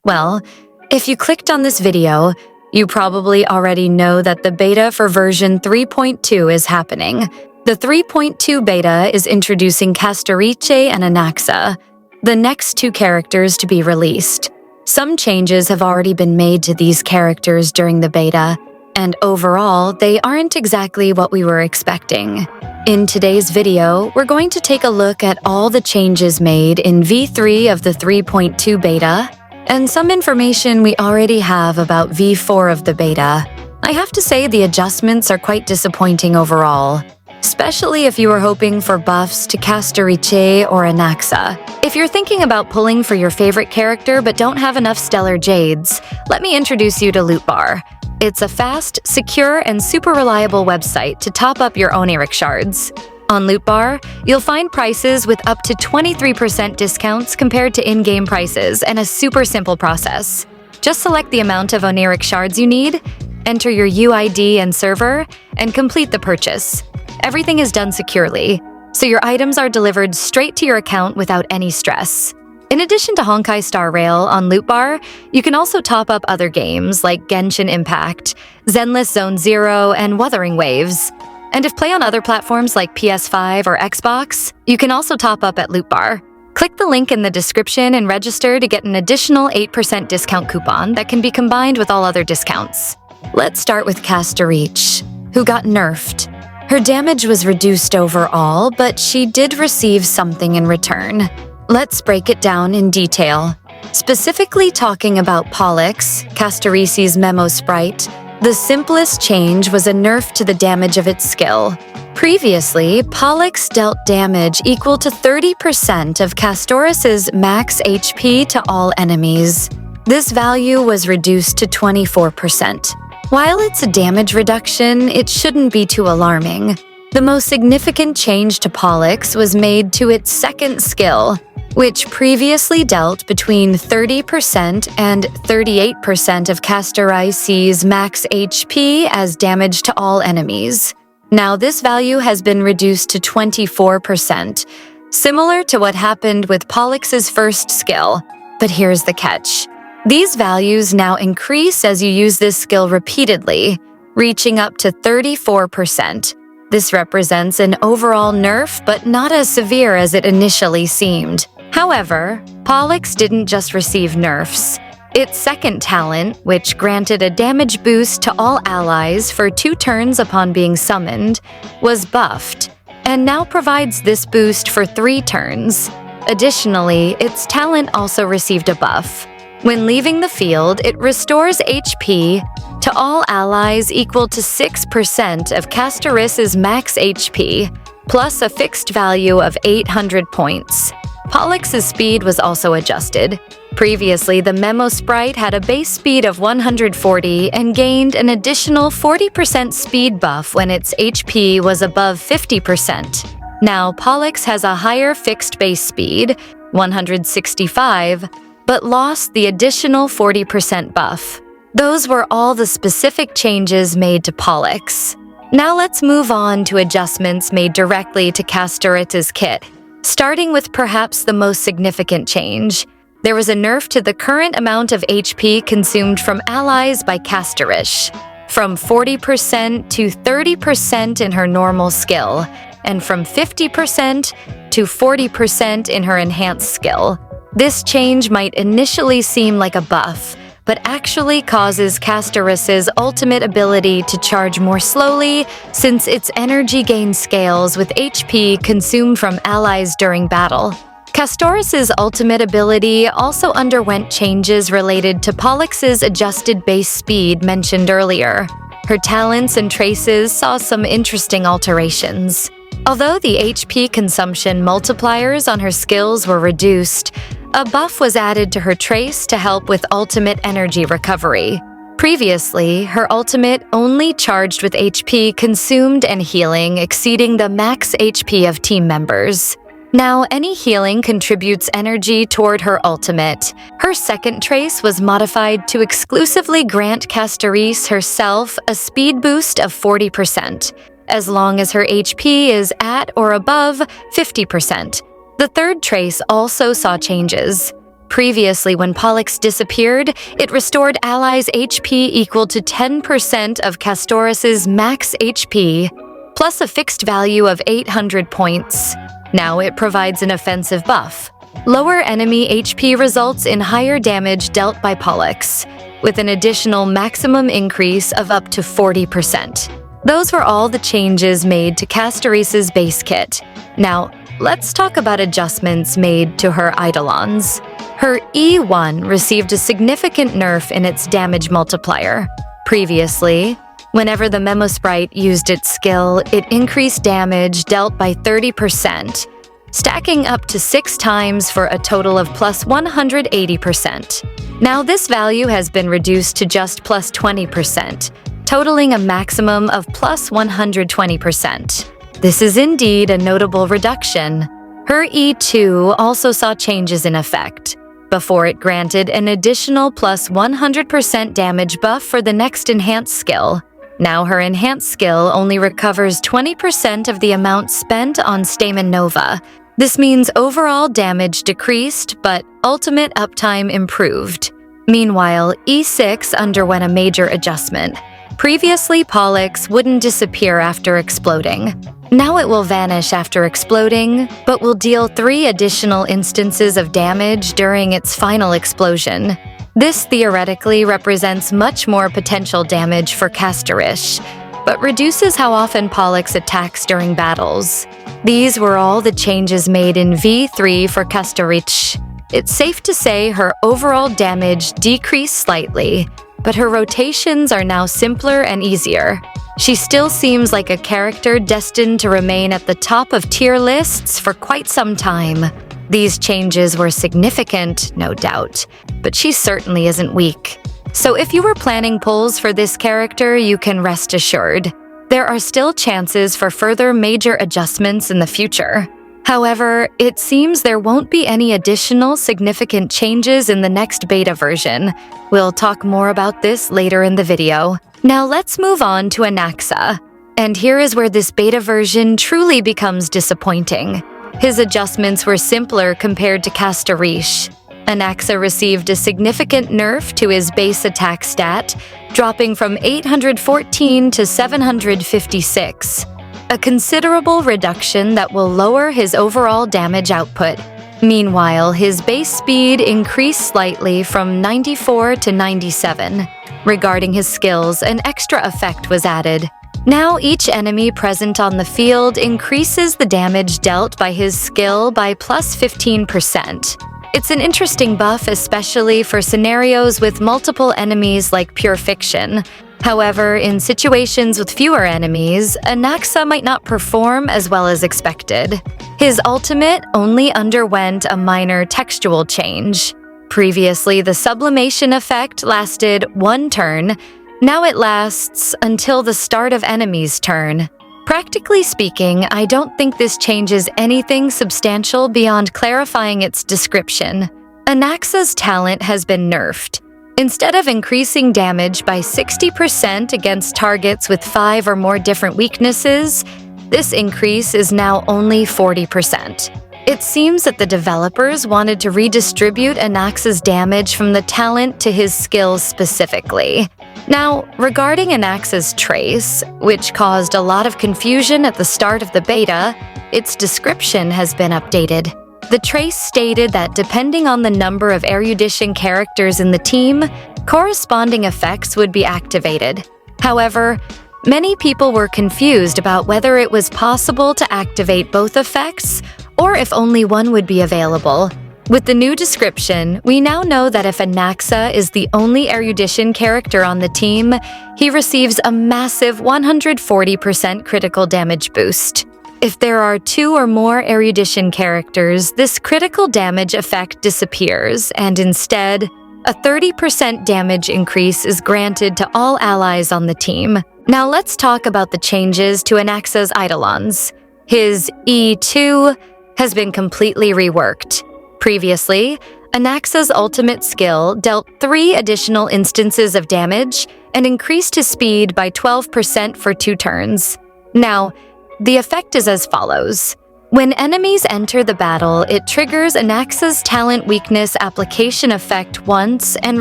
Well, if you clicked on this video, you probably already know that the beta for version 3.2 is happening. The 3.2 beta is introducing Castorice and Anaxa, the next two characters to be released. Some changes have already been made to these characters during the beta, and overall, they aren't exactly what we were expecting. In today's video, we're going to take a look at all the changes made in V3 of the 3.2 beta, and some information we already have about V4 of the beta. I have to say the adjustments are quite disappointing overall, especially if you were hoping for buffs to Castorice or Anaxa. If you're thinking about pulling for your favorite character but don't have enough stellar jades, let me introduce you to Loot Bar. It's a fast, secure, and super reliable website to top up your Oneiric shards. On Loot Bar, you'll find prices with up to 23% discounts compared to in-game prices and a super simple process. Just select the amount of Oneiric shards you need, enter your UID and server, and complete the purchase. Everything is done securely, so your items are delivered straight to your account without any stress. In addition to Honkai Star Rail on Loot Bar, you can also top up other games like Genshin Impact, Zenless Zone Zero, and Wuthering Waves. And if play on other platforms like PS5 or Xbox, you can also top up at Loot Bar. Click the link in the description and register to get an additional 8% discount coupon that can be combined with all other discounts. Let's start with Castorice, who got nerfed. Her damage was reduced overall, but she did receive something in return. Let's break it down in detail. Specifically talking about Pollux, Castorice's memo sprite, the simplest change was a nerf to the damage of its skill. Previously, Pollux dealt damage equal to 30% of Castorice's max HP to all enemies. This value was reduced to 24%. While it's a damage reduction, it shouldn't be too alarming. The most significant change to Pollux was made to its second skill, which previously dealt between 30% and 38% of Castorice's max HP as damage to all enemies. Now this value has been reduced to 24%, similar to what happened with Pollux's first skill. But here's the catch. These values now increase as you use this skill repeatedly, reaching up to 34%. This represents an overall nerf, but not as severe as it initially seemed. However, Pollux didn't just receive nerfs. Its second talent, which granted a damage boost to all allies for 2 turns upon being summoned, was buffed, and now provides this boost for 3 turns. Additionally, its talent also received a buff. When leaving the field, it restores HP to all allies equal to 6% of Castorice's max HP, plus a fixed value of 800 points. Pollux's speed was also adjusted. Previously, the memo sprite had a base speed of 140 and gained an additional 40% speed buff when its HP was above 50%. Now, Pollux has a higher fixed base speed, 165, but lost the additional 40% buff. Those were all the specific changes made to Pollux. Now let's move on to adjustments made directly to Castorice's kit, starting with perhaps the most significant change. There was a nerf to the current amount of HP consumed from allies by Castorice, from 40% to 30% in her normal skill, and from 50% to 40% in her enhanced skill. This change might initially seem like a buff, but actually causes Castorice's ultimate ability to charge more slowly since its energy gain scales with HP consumed from allies during battle. Castorice's ultimate ability also underwent changes related to Pollux's adjusted base speed mentioned earlier. Her talents and traces saw some interesting alterations. Although the HP consumption multipliers on her skills were reduced, a buff was added to her trace to help with ultimate energy recovery. Previously, her ultimate only charged with HP consumed and healing exceeding the max HP of team members. Now, any healing contributes energy toward her ultimate. Her second trace was modified to exclusively grant Castorice herself a speed boost of 40%, as long as her HP is at or above 50%. The third trace also saw changes. Previously, when Pollux disappeared, it restored allies' HP equal to 10% of Castorice's max HP, plus a fixed value of 800 points. Now it provides an offensive buff. Lower enemy HP results in higher damage dealt by Pollux, with an additional maximum increase of up to 40%. Those were all the changes made to Castorice's base kit. Now, let's talk about adjustments made to her eidolons. Her E1 received a significant nerf in its damage multiplier. Previously, whenever the Memo Sprite used its skill, it increased damage dealt by 30%, stacking up to 6 times for a total of plus 180%. Now this value has been reduced to just plus 20%, totaling a maximum of plus 120%. This is indeed a notable reduction. Her E2 also saw changes in effect. Before it granted an additional plus 100% damage buff for the next enhanced skill. Now her enhanced skill only recovers 20% of the amount spent on Stamen Nova. This means overall damage decreased, but ultimate uptime improved. Meanwhile, E6 underwent a major adjustment. Previously, Pollux wouldn't disappear after exploding. Now it will vanish after exploding, but will deal 3 additional instances of damage during its final explosion. This theoretically represents much more potential damage for Castorice, but reduces how often Pollux attacks during battles. These were all the changes made in V3 for Castorice. It's safe to say her overall damage decreased slightly, but her rotations are now simpler and easier. She still seems like a character destined to remain at the top of tier lists for quite some time. These changes were significant, no doubt, but she certainly isn't weak. So if you were planning pulls for this character, you can rest assured. There are still chances for further major adjustments in the future. However, it seems there won't be any additional significant changes in the next beta version. We'll talk more about this later in the video. Now let's move on to ANAXA. And here is where this beta version truly becomes disappointing. His adjustments were simpler compared to Castorice. ANAXA received a significant nerf to his base attack stat, dropping from 814 to 756. A considerable reduction that will lower his overall damage output. Meanwhile, his base speed increased slightly from 94 to 97. Regarding his skills, an extra effect was added. Now each enemy present on the field increases the damage dealt by his skill by plus 15%. It's an interesting buff, especially for scenarios with multiple enemies like Pure Fiction. However, in situations with fewer enemies, ANAXA might not perform as well as expected. His ultimate only underwent a minor textual change. Previously, the sublimation effect lasted 1 turn. Now it lasts until the start of enemy's turn. Practically speaking, I don't think this changes anything substantial beyond clarifying its description. ANAXA'S talent has been nerfed. Instead of increasing damage by 60% against targets with 5 or more different weaknesses, this increase is now only 40%. It seems that the developers wanted to redistribute ANAXA'S damage from the talent to his skills specifically. Now, regarding ANAXA'S trace, which caused a lot of confusion at the start of the beta, its description has been updated. The trace stated that depending on the number of erudition characters in the team, corresponding effects would be activated. However, many people were confused about whether it was possible to activate both effects or if only one would be available. With the new description, we now know that if ANAXA is the only erudition character on the team, he receives a massive 140% critical damage boost. If there are 2 or more erudition characters, this critical damage effect disappears, and instead, a 30% damage increase is granted to all allies on the team. Now let's talk about the changes to ANAXA'S eidolons. His E2 has been completely reworked. Previously, ANAXA'S ultimate skill dealt 3 additional instances of damage and increased his speed by 12% for 2 turns. Now, the effect is as follows. When enemies enter the battle, it triggers ANAXA'S talent weakness application effect once and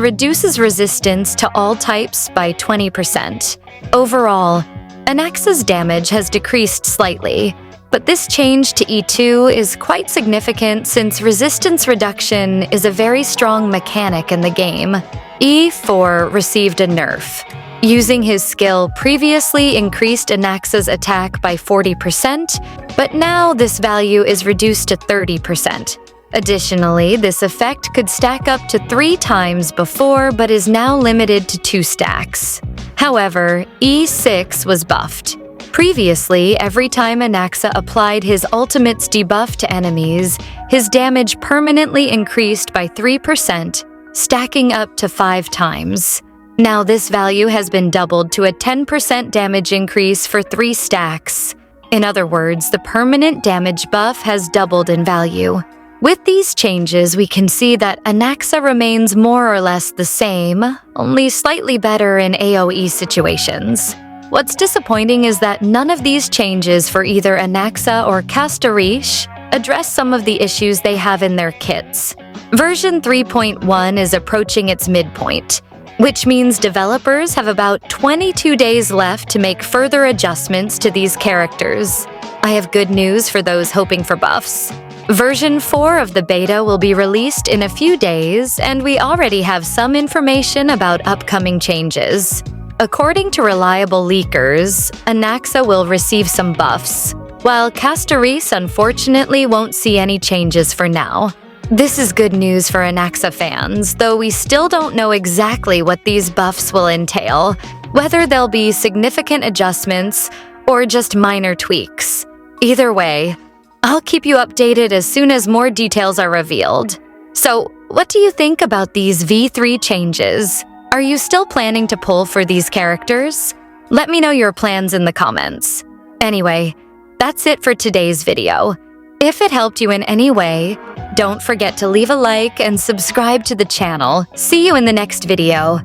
reduces resistance to all types by 20%. Overall, ANAXA'S damage has decreased slightly, but this change to E2 is quite significant since resistance reduction is a very strong mechanic in the game. E4 received a nerf. Using his skill previously increased ANAXA'S attack by 40%, but now this value is reduced to 30%. Additionally, this effect could stack up to 3 times before but is now limited to 2 stacks. However, E6 was buffed. Previously, every time ANAXA applied his ultimate's debuff to enemies, his damage permanently increased by 3%, stacking up to 5 times. Now this value has been doubled to a 10% damage increase for 3 stacks. In other words, the permanent damage buff has doubled in value. With these changes, we can see that ANAXA remains more or less the same, only slightly better in AoE situations. What's disappointing is that none of these changes for either ANAXA or Castorice address some of the issues they have in their kits. Version 3.1 is approaching its midpoint, which means developers have about 22 days left to make further adjustments to these characters. I have good news for those hoping for buffs. Version 4 of the beta will be released in a few days, and we already have some information about upcoming changes. According to reliable leakers, ANAXA will receive some buffs, while Castorice unfortunately won't see any changes for now. This is good news for ANAXA fans, though we still don't know exactly what these buffs will entail, whether they'll be significant adjustments or just minor tweaks. Either way, I'll keep you updated as soon as more details are revealed. So, what do you think about these V3 changes? Are you still planning to pull for these characters? Let me know your plans in the comments. Anyway, that's it for today's video. If it helped you in any way, don't forget to leave a like and subscribe to the channel. See you in the next video.